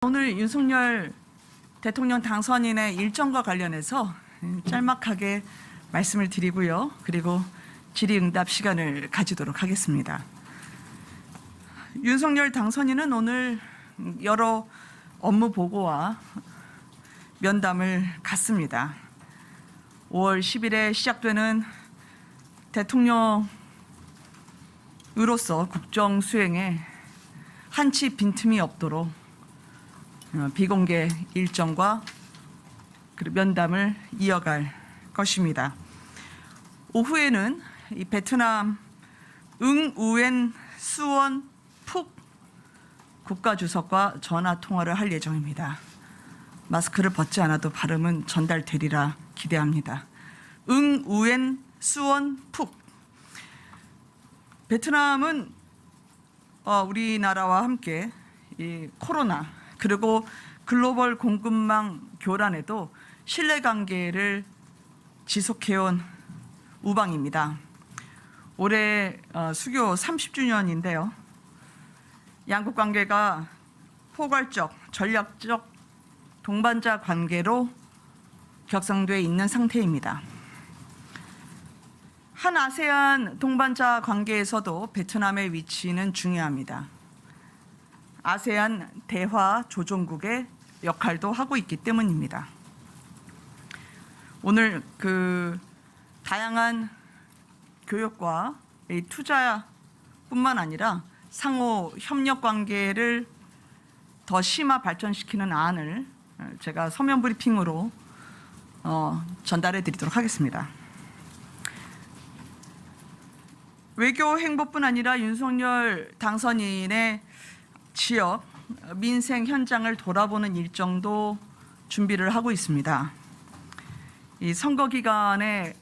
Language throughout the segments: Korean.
오늘 윤석열 대통령 당선인의 일정과 관련해서 짤막하게 말씀을 드리고요. 그리고 질의응답 시간을 가지도록 하겠습니다. 윤석열 당선인은 오늘 여러 업무 보고와 면담을 갖습니다. 5월 10일에 시작되는 대통령으로서 국정 수행에 한치 빈틈이 없도록 비공개 일정과 면담을 이어갈 것입니다. 오후에는 이 베트남 응우엔 수원 푹 국가주석과 전화 통화를 할 예정입니다. 마스크를 벗지 않아도 발음은 전달되리라 기대합니다. 응우엔 수원 푹. 베트남은 우리나라와 함께 이 코로나 그리고 글로벌 공급망 교란에도 신뢰관계를 지속해온 우방입니다. 올해 수교 30주년인데요. 양국 관계가 포괄적, 전략적 동반자 관계로 격상돼 있는 상태입니다. 한 아세안 동반자 관계에서도 베트남의 위치는 중요합니다. 아세안 대화 조정국의 역할도 하고 있기 때문입니다. 오늘 다양한 교역과 투자뿐만 아니라 상호 협력 관계를 더 심화 발전시키는 안을 제가 서면 브리핑으로 전달해 드리도록 하겠습니다. 외교 행보뿐 아니라 윤석열 당선인의 지역 민생 현장을 돌아보는 일정도 준비를 하고 있습니다. 이 선거 기간에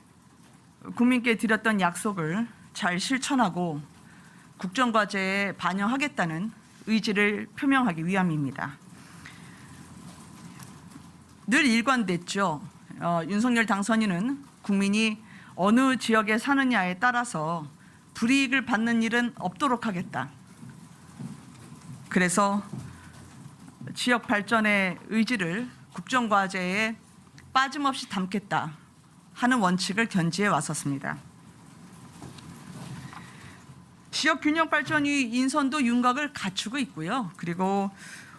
국민께 드렸던 약속을 잘 실천하고 국정과제에 반영하겠다는 의지를 표명하기 위함입니다. 늘 일관됐죠. 윤석열 당선인은 국민이 어느 지역에 사느냐에 따라서 불이익을 받는 일은 없도록 하겠다. 그래서 지역 발전의 의지를 국정과제에 빠짐없이 담겠다 하는 원칙을 견지해 왔었습니다. 지역균형발전위 인선도 윤곽을 갖추고 있고요. 그리고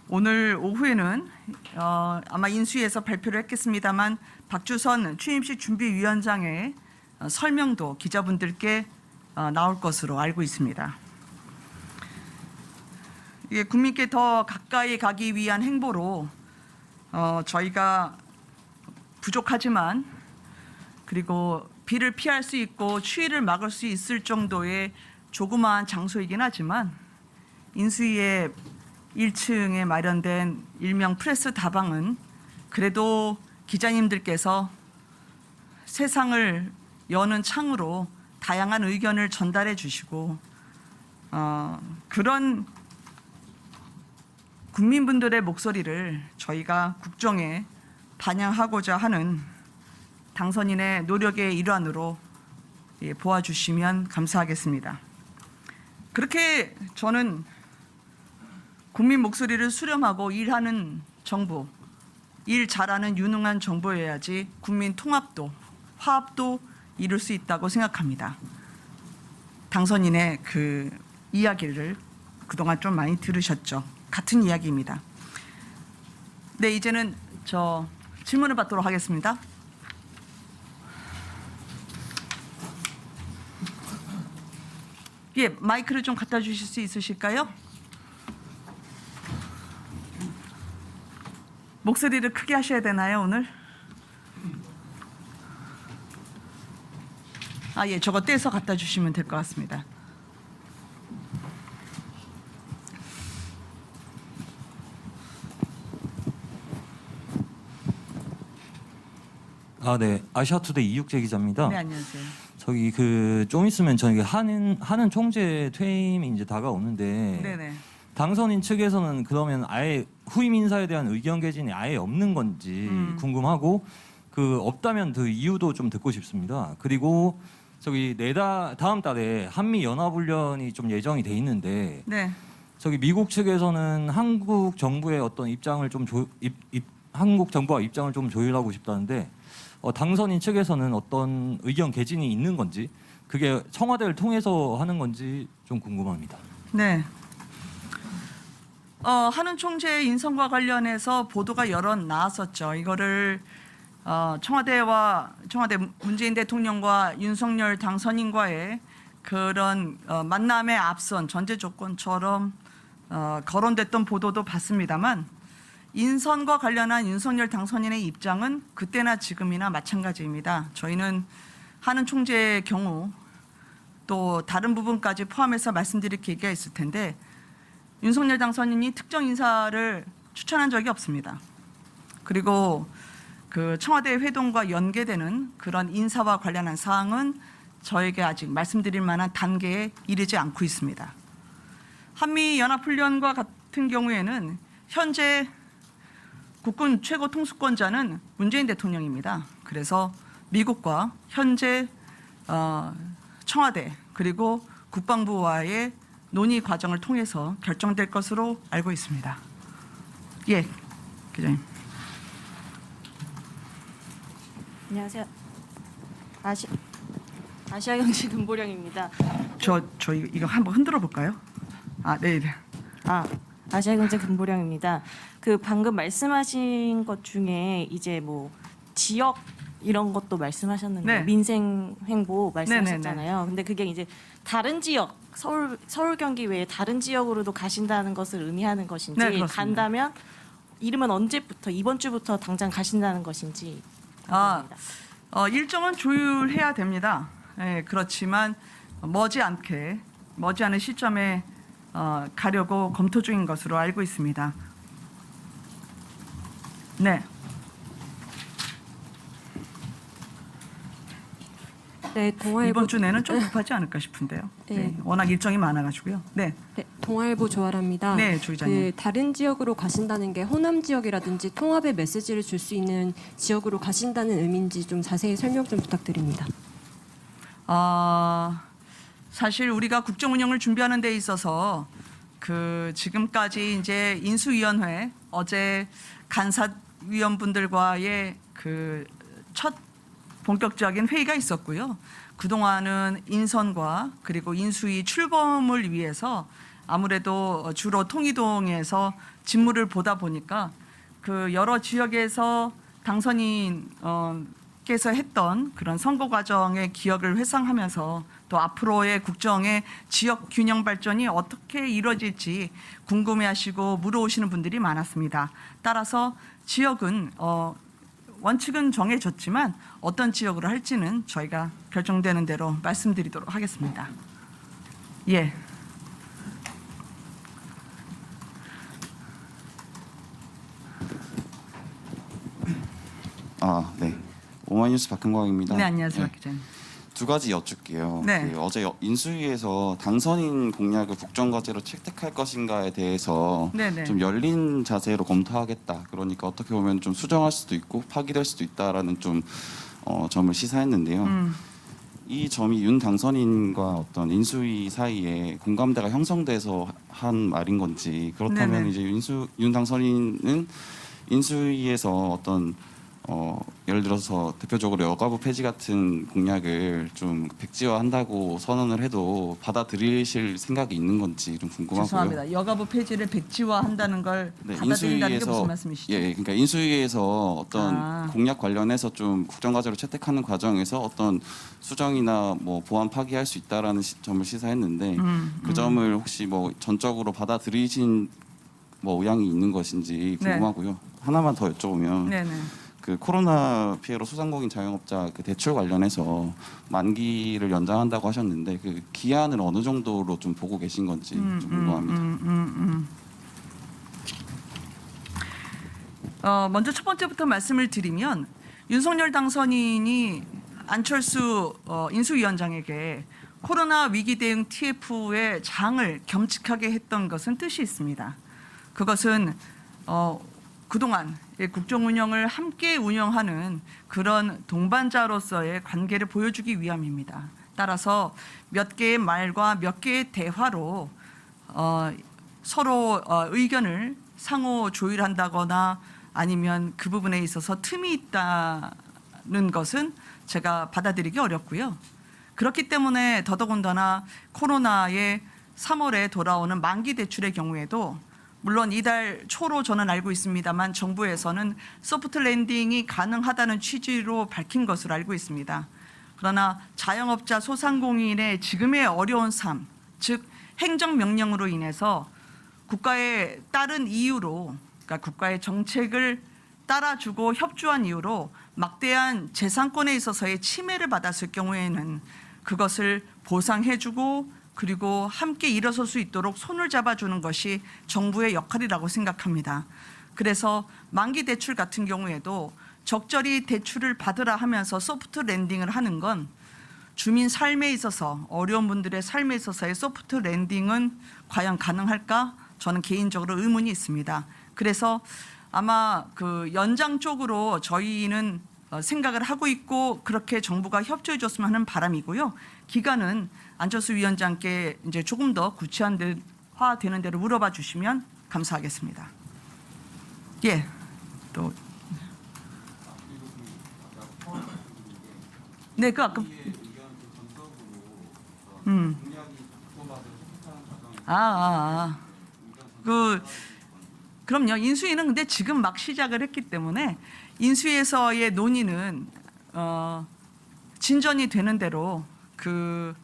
오늘 오후에는 아마 인수위에서 발표를 했겠습니다만 박주선 취임식 준비위원장의 설명도 기자분들께 나올 것으로 알고 있습니다. 이게 국민께 더 가까이 가기 위한 행보로 저희가 부족하지만 그리고 비를 피할 수 있고 추위를 막을 수 있을 정도의 조그마한 장소이긴 하지만 인수위의 1층에 마련된 일명 프레스 다방은 그래도 기자님들께서 세상을 여는 창으로 다양한 의견을 전달해 주시고 그런 국민분들의 목소리를 저희가 국정에 반영하고자 하는 당선인의 노력의 일환으로 보아주시면 감사하겠습니다. 그렇게 저는 국민 목소리를 수렴하고 일하는 정부, 일 잘하는 유능한 정부여야지 국민 통합도, 화합도 이룰 수 있다고 생각합니다. 당선인의 이야기를 그동안 좀 많이 들으셨죠. 같은 이야기입니다. 네, 이제는 질문을 받도록 하겠습니다. 예, 마이크를 좀 갖다 주실 수 있으실까요? 목소리를 크게 하셔야 되나요, 오늘? 예, 저거 떼서 갖다 주시면 될 것 같습니다. 네. 아시아투데이 이육재 기자입니다. 네, 안녕하세요. 저기 좀 있으면 저희 하는 총재 퇴임이 이제 다가오는데 네네. 당선인 측에서는 그러면 아예 후임 인사에 대한 의견 개진이 아예 없는 건지 궁금하고 없다면 그 이유도 좀 듣고 싶습니다. 그리고 저기 다음 달에 한미 연합훈련이 좀 예정이 돼 있는데 네. 저기 미국 측에서는 한국 정부의 어떤 입장을 좀 한국 정부와 입장을 좀 조율하고 싶다는데 당선인 측에서는 어떤 의견 개진이 있는 건지 그게 청와대를 통해서 하는 건지 좀 궁금합니다. 네. 한은 총재 인선과 관련해서 보도가 여러 나왔었죠. 이거를 청와대 문재인 대통령과 윤석열 당선인과의 그런 만남에 앞선 전제 조건처럼 거론됐던 보도도 봤습니다만 인선과 관련한 윤석열 당선인의 입장은 그때나 지금이나 마찬가지입니다. 저희는 한은 총재의 경우 또 다른 부분까지 포함해서 말씀드릴 계기가 있을 텐데 윤석열 당선인이 특정 인사를 추천한 적이 없습니다. 그리고 그 청와대 회동과 연계되는 그런 인사와 관련한 사항은 저에게 아직 말씀드릴 만한 단계에 이르지 않고 있습니다. 한미연합훈련과 같은 경우에는 현재 국군 최고 통수권자는 문재인 대통령입니다. 그래서 미국과 현재 청와대 그리고 국방부와의 논의 과정을 통해서 결정될 것으로 알고 있습니다. 예, 기자님. 안녕하세요. 아시아경제 금보령입니다. 저 이거 한번 흔들어 볼까요? 네. 아시아경제 금보령입니다. 그 방금 말씀하신 것 중에 이제 뭐 지역 이런 것도 말씀하셨는데 네. 민생 횡보 말씀하셨잖아요. 네네네. 근데 그게 이제 다른 지역 서울 경기 외에 다른 지역으로도 가신다는 것을 의미하는 것인지 네, 그렇습니다. 간다면 이름은 언제부터 이번 주부터 당장 가신다는 것인지 궁금합니다. 일정은 조율해야 됩니다. 예, 그렇지만 머지않은 시점에 가려고 검토 중인 것으로 알고 있습니다. 네. 네, 동아일보 이번 주 내는 좀 급하지 않을까 싶은데요. 네. 네, 워낙 일정이 많아가지고요. 네, 네, 동아일보 조아라입니다. 네, 조 기자님. 다른 지역으로 가신다는 게 호남 지역이라든지 통합의 메시지를 줄 수 있는 지역으로 가신다는 의미인지 좀 자세히 설명 좀 부탁드립니다. 사실 우리가 국정 운영을 준비하는 데 있어서 지금까지 이제 인수위원회 어제 간사위원분들과의 첫 본격적인 회의가 있었고요. 그동안은 인선과 그리고 인수위 출범을 위해서 아무래도 주로 통이동에서 직무를 보다 보니까 여러 지역에서 당선인께서 했던 그런 선거 과정의 기억을 회상하면서 또 앞으로의 국정의 지역 균형 발전이 어떻게 이루어질지 궁금해하시고 물어오시는 분들이 많았습니다. 따라서 지역은 원칙은 정해졌지만 어떤 지역으로 할지는 저희가 결정되는 대로 말씀드리도록 하겠습니다. 예. 네. 오마이뉴스 박형광입니다. 네, 안녕하세요, 박 기자님. 두 가지 여쭙게요. 네. 어제 인수위에서 당선인 공약을 국정과제로 채택할 것인가에 대해서 네네. 좀 열린 자세로 검토하겠다. 그러니까 어떻게 보면 좀 수정할 수도 있고 파기될 수도 있다라는 점을 시사했는데요. 이 점이 윤 당선인과 어떤 인수위 사이에 공감대가 형성돼서 한 말인 건지 그렇다면 네네. 이제 윤 당선인은 인수위에서 어떤 예를 들어서 대표적으로 여가부 폐지 같은 공약을 좀 백지화한다고 선언을 해도 받아들이실 생각이 있는 건지 좀 궁금하고요. 죄송합니다. 여가부 폐지를 백지화한다는 걸 네, 받아들인다는 게 무슨 말씀이시죠? 예, 그러니까 인수위에서 어떤 공약 관련해서 좀 국정과제로 채택하는 과정에서 어떤 수정이나 뭐 보완 파기할 수 있다라는 점을 시사했는데 그 점을 혹시 뭐 전적으로 받아들이신 뭐 의향이 있는 것인지 궁금하고요. 하나만 더 여쭤보면. 네네. 코로나 피해로 소상공인 자영업자 대출 관련해서 만기를 연장한다고 하셨는데 기한을 어느 정도로 좀 보고 계신 건지 좀 궁금합니다. 먼저 첫 번째부터 말씀을 드리면 윤석열 당선인이 안철수 인수위원장에게 코로나 위기 대응 TF의 장을 겸직하게 했던 것은 뜻이 있습니다. 그것은 그동안 국정 운영을 함께 운영하는 그런 동반자로서의 관계를 보여주기 위함입니다. 따라서 몇 개의 말과 몇 개의 대화로 서로 의견을 상호 조율한다거나 아니면 그 부분에 있어서 틈이 있다는 것은 제가 받아들이기 어렵고요. 그렇기 때문에 더더군다나 코로나의 3월에 돌아오는 만기 대출의 경우에도 물론 이달 초로 저는 알고 있습니다만 정부에서는 소프트 랜딩이 가능하다는 취지로 밝힌 것으로 알고 있습니다. 그러나 자영업자 소상공인의 지금의 어려운 삶, 즉 행정명령으로 인해서 국가의 따른 이유로, 그러니까 국가의 정책을 따라주고 협조한 이유로 막대한 재산권에 있어서의 침해를 받았을 경우에는 그것을 보상해주고 그리고 함께 일어설 수 있도록 손을 잡아주는 것이 정부의 역할이라고 생각합니다. 그래서 만기 대출 같은 경우에도 적절히 대출을 받으라 하면서 소프트 랜딩을 하는 건 주민 삶에 있어서 어려운 분들의 삶에 있어서의 소프트 랜딩은 과연 가능할까? 저는 개인적으로 의문이 있습니다. 그래서 아마 그 연장 쪽으로 저희는 생각을 하고 있고 그렇게 정부가 협조해 줬으면 하는 바람이고요. 기간은 안철수 위원장께 이제 조금 더 구체화되는 대로 물어봐 주시면 감사하겠습니다. 예, 또 네, 그 아까 그럼요. 인수위는 근데 지금 막 시작을 했기 때문에 인수위에서의 논의는 진전이 되는 대로 그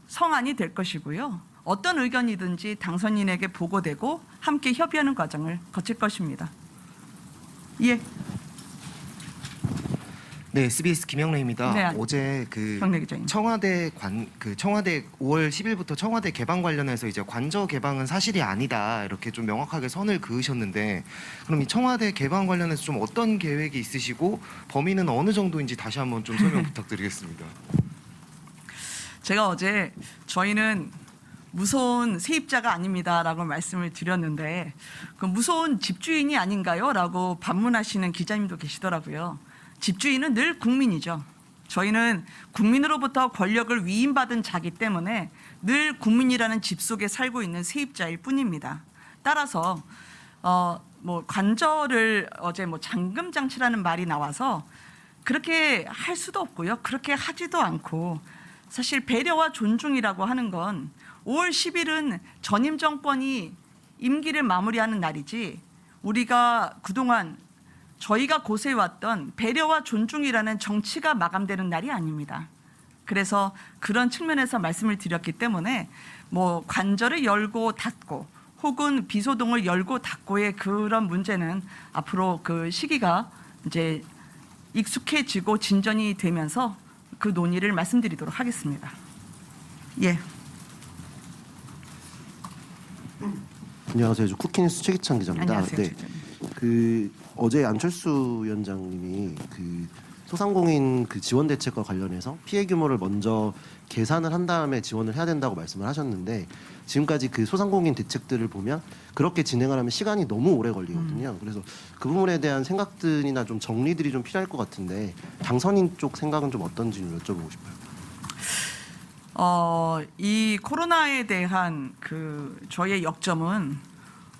성안이 될 것이고요. 어떤 의견이든지 당선인에게 보고되고 함께 협의하는 과정을 거칠 것입니다. 예. 네, SBS 김영래입니다. 네, 어제 경래 기자님. 청와대 5월 10일부터 청와대 개방 관련해서 이제 관저 개방은 사실이 아니다 이렇게 좀 명확하게 선을 그으셨는데 그럼 이 청와대 개방 관련해서 좀 어떤 계획이 있으시고 범위는 어느 정도인지 다시 한번 좀 설명 부탁드리겠습니다. 제가 어제 저희는 무서운 세입자가 아닙니다라고 말씀을 드렸는데 그 무서운 집주인이 아닌가요? 라고 반문하시는 기자님도 계시더라고요. 집주인은 늘 국민이죠. 저희는 국민으로부터 권력을 위임받은 자기 때문에 늘 국민이라는 집 속에 살고 있는 세입자일 뿐입니다. 따라서 뭐 관저를 어제 뭐 잠금 장치라는 말이 나와서 그렇게 할 수도 없고요. 그렇게 하지도 않고 사실 배려와 존중이라고 하는 건 5월 10일은 전임 정권이 임기를 마무리하는 날이지 우리가 그동안 저희가 고수해왔던 배려와 존중이라는 정치가 마감되는 날이 아닙니다. 그래서 그런 측면에서 말씀을 드렸기 때문에 뭐 관저를 열고 닫고 혹은 비소동을 열고 닫고의 그런 문제는 앞으로 그 시기가 이제 익숙해지고 진전이 되면서 그 논의를 말씀드리도록 하겠습니다. 예. 안녕하세요. 저 쿠키뉴스 최기찬 기자입니다. 안녕하세요. 네. 그 어제 안철수 위원장님이 그 소상공인 그 지원 대책과 관련해서 피해 규모를 먼저 계산을 한 다음에 지원을 해야 된다고 말씀을 하셨는데 지금까지 그 소상공인 대책들을 보면 그렇게 진행을 하면 시간이 너무 오래 걸리거든요. 그래서 그 부분에 대한 생각들이나 좀 정리들이 좀 필요할 것 같은데 당선인 쪽 생각은 좀 어떤지 좀 여쭤보고 싶어요. 이 코로나에 대한 그 저희의 역점은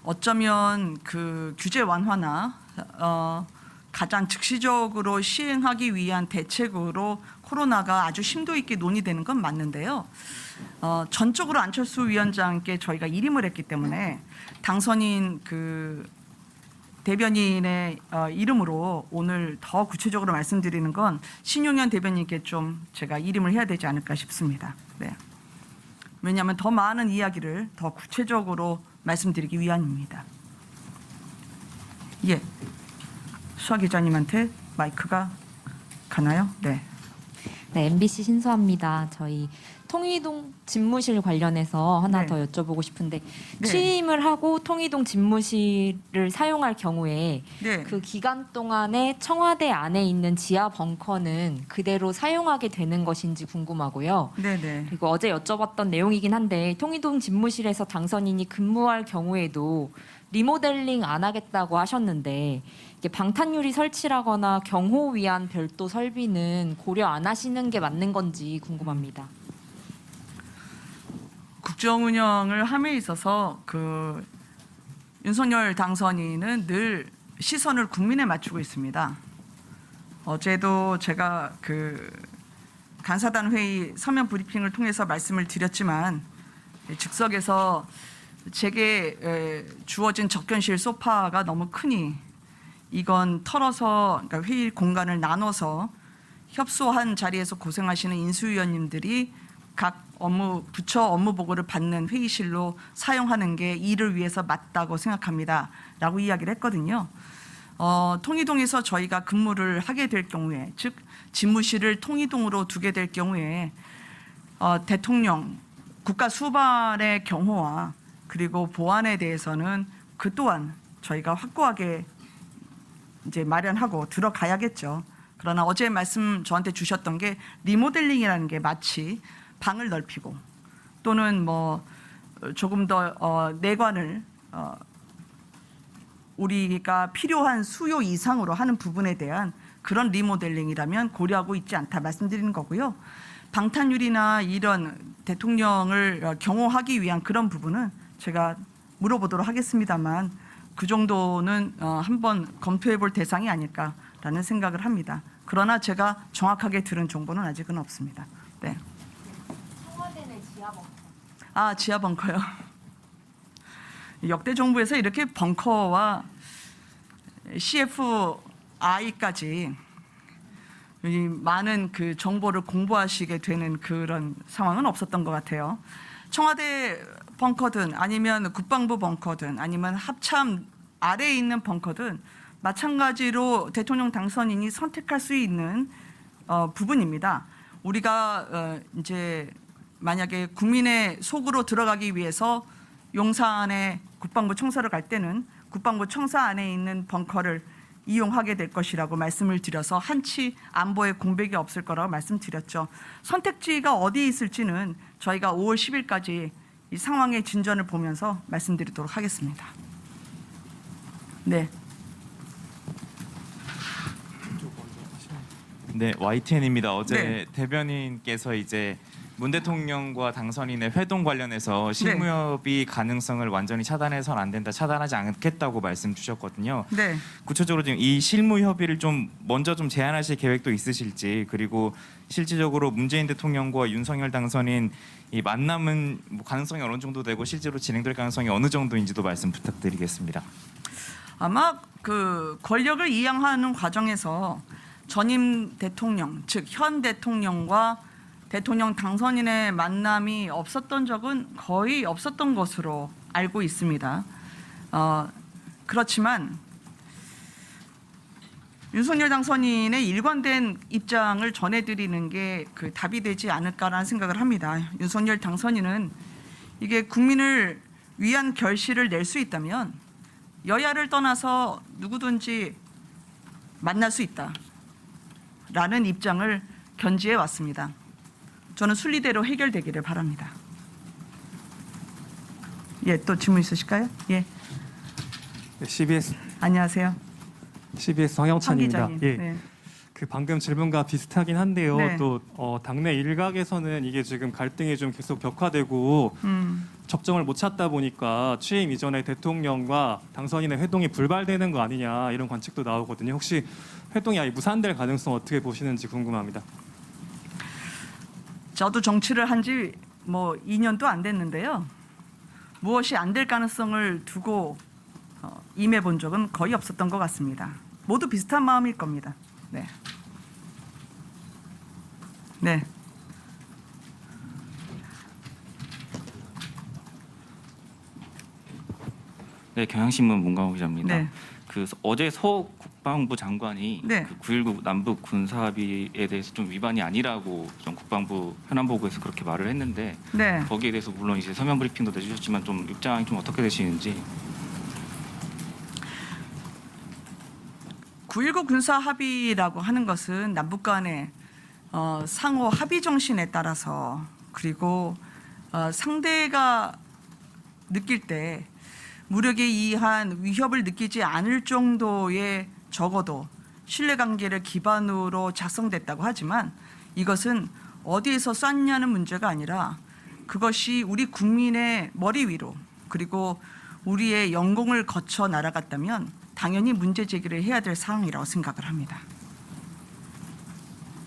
어쩌면 그 규제 완화나 가장 즉시적으로 시행하기 위한 대책으로 코로나가 아주 심도 있게 논의되는 건 맞는데요. 전적으로 안철수 위원장께 저희가 일임을 했기 때문에 당선인 그 대변인의 이름으로 오늘 더 구체적으로 말씀드리는 건 신용현 대변인께 좀 제가 일임을 해야 되지 않을까 싶습니다. 네. 왜냐하면 더 많은 이야기를 더 구체적으로 말씀드리기 위함입니다. 예, 수아 기자님한테 마이크가 가나요? 네. 네, MBC 신수아입니다. 저희 통이동 집무실 관련해서 하나 네. 더 여쭤보고 싶은데 네. 취임을 하고 통이동 집무실을 사용할 경우에 네. 그 기간 동안에 청와대 안에 있는 지하 벙커는 그대로 사용하게 되는 것인지 궁금하고요. 네네. 그리고 어제 여쭤봤던 내용이긴 한데 통이동 집무실에서 당선인이 근무할 경우에도 리모델링 안 하겠다고 하셨는데 이게 방탄유리 설치라거나 경호 위한 별도 설비는 고려 안 하시는 게 맞는 건지 궁금합니다. 국정 운영을 함에 있어서 그 윤석열 당선인은 늘 시선을 국민에 맞추고 있습니다. 어제도 제가 그 간사단 회의 서면 브리핑을 통해서 말씀을 드렸지만 즉석에서 제게 주어진 접견실 소파가 너무 크니 이건 털어서, 그러니까 회의 공간을 나눠서 협소한 자리에서 고생하시는 인수위원님들이 각 부처 업무 보고를 받는 회의실로 사용하는 게 일을 위해서 맞다고 생각합니다 라고 이야기를 했거든요. 통이동에서 저희가 근무를 하게 될 경우에, 즉 집무실을 통이동으로 두게 될 경우에 대통령, 국가 수반의 경호와 그리고 보안에 대해서는 그 또한 저희가 확고하게 이제 마련하고 들어가야겠죠. 그러나 어제 말씀 저한테 주셨던 게 리모델링이라는 게 마치 방을 넓히고 또는 뭐 조금 더 내관을 우리가 필요한 수요 이상으로 하는 부분에 대한 그런 리모델링이라면 고려하고 있지 않다 말씀드리는 거고요. 방탄유리나 이런 대통령을 경호하기 위한 그런 부분은 제가 물어보도록 하겠습니다만 그 정도는 한번 검토해 볼 대상이 아닐까라는 생각을 합니다. 그러나 제가 정확하게 들은 정보는 아직은 없습니다. 네. 청와대 내 지하 벙커. 아, 지하 벙커요. 역대 정부에서 이렇게 벙커와 CFI까지 많은 그 정보를 공부하시게 되는 그런 상황은 없었던 것 같아요. 청와대 벙커든 아니면 국방부 벙커든 아니면 합참 아래에 있는 벙커든 마찬가지로 대통령 당선인이 선택할 수 있는 부분입니다. 우리가 이제 만약에 국민의 속으로 들어가기 위해서 용산에 국방부 청사를 갈 때는 국방부 청사 안에 있는 벙커를 이용하게 될 것이라고 말씀을 드려서 한치 안보에 공백이 없을 거라고 말씀드렸죠. 선택지가 어디에 있을지는 저희가 5월 10일까지 이 상황의 진전을 보면서 말씀드리도록 하겠습니다. 네. 네, YTN입니다. 어제 네. 대변인께서 이제 문 대통령과 당선인의 회동 관련해서 실무협의 가능성을 완전히 차단해서는 안 된다, 차단하지 않겠다고 말씀 주셨거든요. 네. 구체적으로 지금 이 실무협의를 좀 먼저 좀 제안하실 계획도 있으실지, 그리고 실질적으로 문재인 대통령과 윤석열 당선인 이 만남은 뭐 가능성이 어느 정도 되고 실제로 진행될 가능성이 어느 정도인지도 말씀 부탁드리겠습니다. 아마 그 권력을 이양하는 과정에서 전임 대통령, 즉 현 대통령과 대통령 당선인의 만남이 없었던 적은 거의 없었던 것으로 알고 있습니다. 그렇지만 윤석열 당선인의 일관된 입장을 전해드리는 게 그 답이 되지 않을까라는 생각을 합니다. 윤석열 당선인은 이게 국민을 위한 결실을 낼 수 있다면 여야를 떠나서 누구든지 만날 수 있다라는 입장을 견지해 왔습니다. 저는 순리대로 해결되기를 바랍니다. 예, 또 질문 있으실까요? 예, 네, CBS 안녕하세요. 황영찬입니다. 기자님. 예, 네. 그 방금 질문과 비슷하긴 한데요. 네. 또 당내 일각에서는 이게 지금 갈등이 좀 계속 격화되고 접점을 못 찾다 보니까 취임 이전에 대통령과 당선인의 회동이 불발되는 거 아니냐 이런 관측도 나오거든요. 혹시 회동이 아예 무산될 가능성 어떻게 보시는지 궁금합니다. 저도 정치를 한 지 뭐 2년도 안 됐는데요. 무엇이 안 될 가능성을 두고 임해 본 적은 거의 없었던 것 같습니다. 모두 비슷한 마음일 겁니다. 네. 네. 네, 경향신문 문광호 기자입니다. 네. 그 어제 서 국방부 장관이 네. 그 9.19 남북 군사합의에 대해서 좀 위반이 아니라고 좀 국방부 현안 보고에서 그렇게 말을 했는데 네. 거기에 대해서 물론 이제 서면 브리핑도 내주셨지만 좀 입장이 좀 어떻게 되시는지. 9.19 군사 합의라고 하는 것은 남북 간의 상호 합의 정신에 따라서 그리고 상대가 느낄 때 무력에 의한 위협을 느끼지 않을 정도의 적어도 신뢰관계를 기반으로 작성됐다고 하지만 이것은 어디에서 쐈냐는 문제가 아니라 그것이 우리 국민의 머리 위로 그리고 우리의 영공을 거쳐 날아갔다면 당연히 문제 제기를 해야 될 상황이라고 생각을 합니다.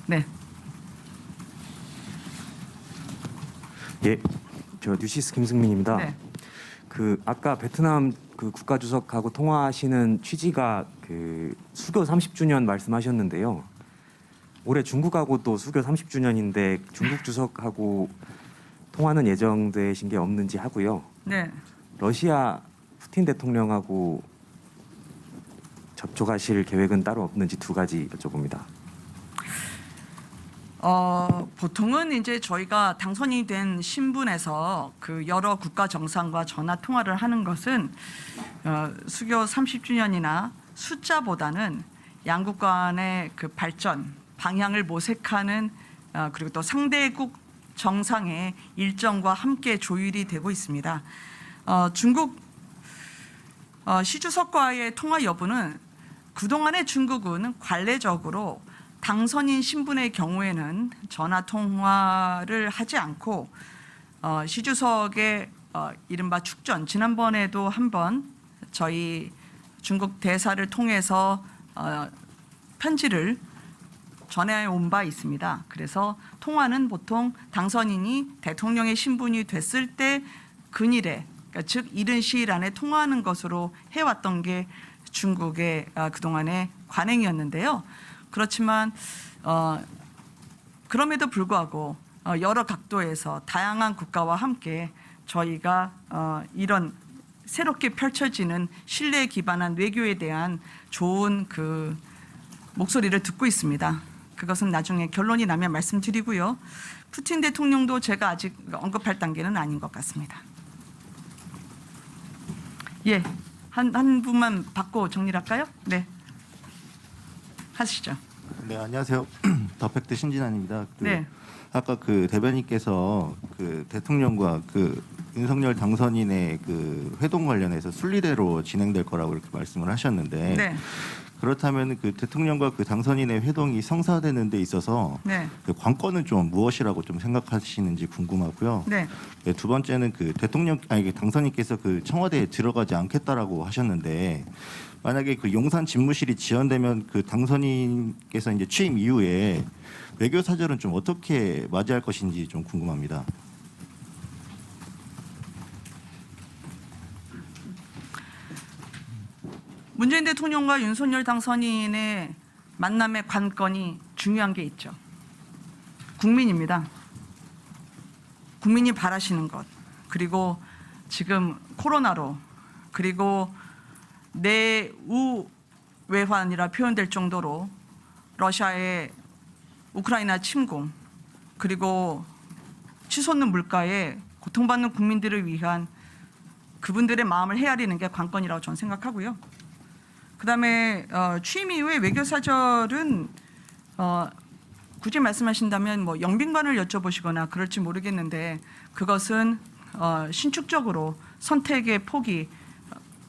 네. 예, 저 뉴시스 김승민입니다. 네. 그 아까 베트남 그 국가주석하고 통화하시는 취지가 그 수교 30주년 말씀하셨는데요. 올해 중국하고도 수교 30주년인데 중국 주석하고 통화는 예정되신 게 없는지 하고요. 네. 러시아 푸틴 대통령하고 접촉하실 계획은 따로 없는지 두 가지 여쭤봅니다. 보통은 이제 저희가 당선이 된 신분에서 그 여러 국가 정상과 전화 통화를 하는 것은 수교 30주년이나 숫자보다는 양국 간의 그 발전 방향을 모색하는 그리고 또 상대국 정상의 일정과 함께 조율이 되고 있습니다. 중국 시 주석과의 통화 여부는 그동안의 중국은 관례적으로 당선인 신분의 경우에는 전화 통화를 하지 않고 시 주석의 이른바 축전, 지난번에도 한번 저희 중국 대사를 통해서 편지를 전해온 바 있습니다. 그래서 통화는 보통 당선인이 대통령의 신분이 됐을 때 근일에, 그러니까 즉 이른 시일 안에 통화하는 것으로 해왔던 게 중국의 그동안의 관행이었는데요. 그렇지만 그럼에도 불구하고 여러 각도에서 다양한 국가와 함께 저희가 이런 새롭게 펼쳐지는 신뢰에 기반한 외교에 대한 좋은 그 목소리를 듣고 있습니다. 그것은 나중에 결론이 나면 말씀드리고요. 푸틴 대통령도 제가 아직 언급할 단계는 아닌 것 같습니다. 예, 한 분만 받고 정리를 할까요? 네. 하시죠. 네, 안녕하세요. 더팩트 신진환입니다. 네. 아까 그 대변인께서 그 대통령과 그 윤석열 당선인의 그 회동 관련해서 순리대로 진행될 거라고 이렇게 말씀을 하셨는데 네. 그렇다면 그 대통령과 그 당선인의 회동이 성사되는 데 있어서 네. 그 관건은 좀 무엇이라고 좀 생각하시는지 궁금하고요. 네. 네, 두 번째는 그 당선인께서 그 청와대에 들어가지 않겠다라고 하셨는데 만약에 그 용산 집무실이 지연되면 그 당선인께서 이제 취임 이후에 외교 사절은 좀 어떻게 맞이할 것인지 좀 궁금합니다. 문재인 대통령과 윤석열 당선인의 만남의 관건이 중요한 게 있죠. 국민입니다. 국민이 바라시는 것, 그리고 지금 코로나로, 그리고 내우외환이라 표현될 정도로 러시아의 우크라이나 침공, 그리고 치솟는 물가에 고통받는 국민들을 위한 그분들의 마음을 헤아리는 게 관건이라고 저는 생각하고요. 그다음에 취임 이후에 외교사절은 굳이 말씀하신다면 뭐 영빈관을 여쭤보시거나 그럴지 모르겠는데 그것은 신축적으로 선택의 폭이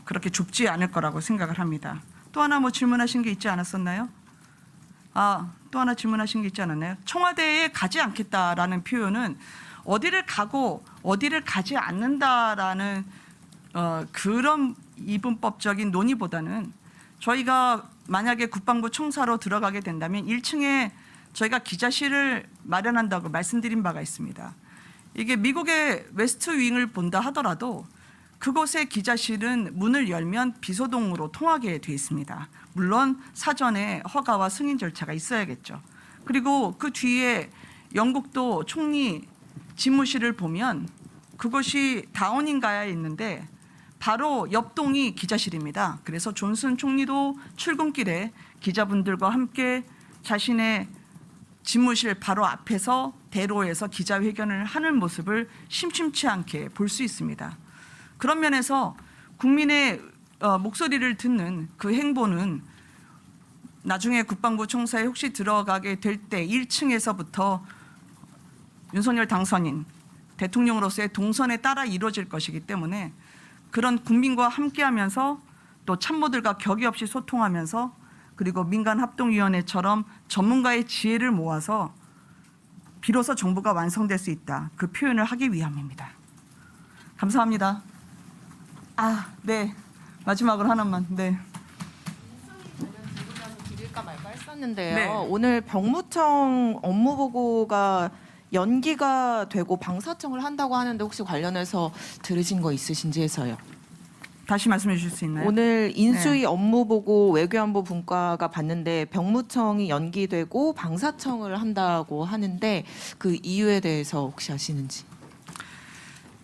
그렇게 좁지 않을 거라고 생각을 합니다. 또 하나 뭐 질문하신 게 있지 않았었나요? 또 하나 질문하신 게 있지 않았나요? 청와대에 가지 않겠다라는 표현은 어디를 가고 어디를 가지 않는다라는 그런 이분법적인 논의보다는 저희가 만약에 국방부 청사로 들어가게 된다면 1층에 저희가 기자실을 마련한다고 말씀드린 바가 있습니다. 이게 미국의 웨스트 윙을 본다 하더라도 그곳의 기자실은 문을 열면 비소동으로 통하게 돼 있습니다. 물론 사전에 허가와 승인 절차가 있어야겠죠. 그리고 그 뒤에 영국도 총리 집무실을 보면 그것이 다우닝가에 있는데 바로 옆동이 기자실입니다. 그래서 존슨 총리도 출근길에 기자분들과 함께 자신의 집무실 바로 앞에서 대로에서 기자회견을 하는 모습을 심심치 않게 볼 수 있습니다. 그런 면에서 국민의 목소리를 듣는 그 행보는 나중에 국방부 총사에 혹시 들어가게 될 때 1층에서부터 윤석열 당선인 대통령으로서의 동선에 따라 이루어질 것이기 때문에 그런 국민과 함께하면서 또 참모들과 격의 없이 소통하면서 그리고 민간합동위원회처럼 전문가의 지혜를 모아서 비로소 정부가 완성될 수 있다. 그 표현을 하기 위함입니다. 감사합니다. 네. 마지막으로 하나만. 네. 드릴까 말까 했었는데요. 네. 오늘 병무청 업무 보고가 연기가 되고 방사청을 한다고 하는데 혹시 관련해서 들으신 거 있으신지 해서요. 다시 말씀해 주실 수 있나요? 오늘 인수위 네. 업무 보고 외교안보 분과가 봤는데 병무청이 연기되고 방사청을 한다고 하는데 그 이유에 대해서 혹시 아시는지?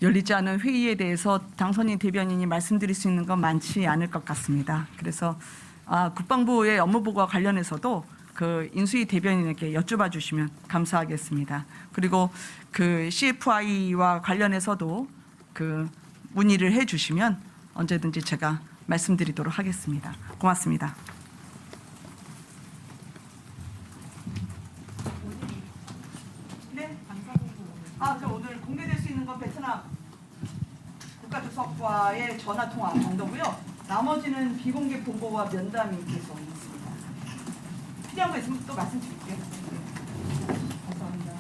열리지 않은 회의에 대해서 당선인 대변인이 말씀드릴 수 있는 건 많지 않을 것 같습니다. 그래서 국방부의 업무 보고와 관련해서도 그 인수위 대변인에게 여쭤봐 주시면 감사하겠습니다. 그리고 그 CFI와 관련해서도 그 문의를 해 주시면 언제든지 제가 말씀드리도록 하겠습니다. 고맙습니다. 네, 감사합니다. 저 오늘 공개될 수 있는 건 베트남 국가주석과의 전화 통화 정도고요. 나머지는 비공개 보고와 면담이 계속 있습니다. 필요한 거 있으면 또 말씀드릴게요. 네. 감사합니다.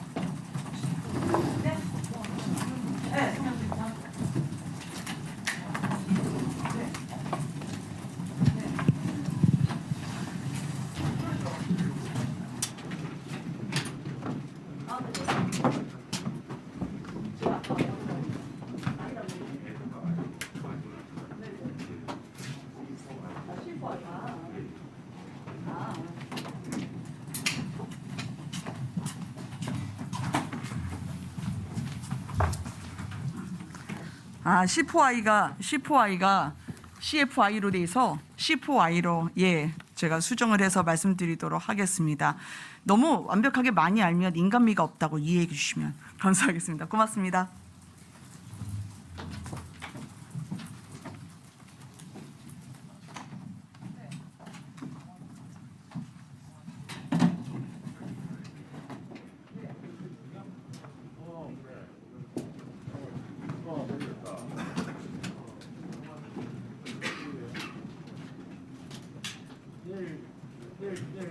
네, 네, 통화드립니다. C4I가 CFI로 돼서 C4I로 제가 수정을 해서 말씀드리도록 하겠습니다. 너무 완벽하게 많이 알면 인간미가 없다고 이해해 주시면 감사하겠습니다. 고맙습니다. 내일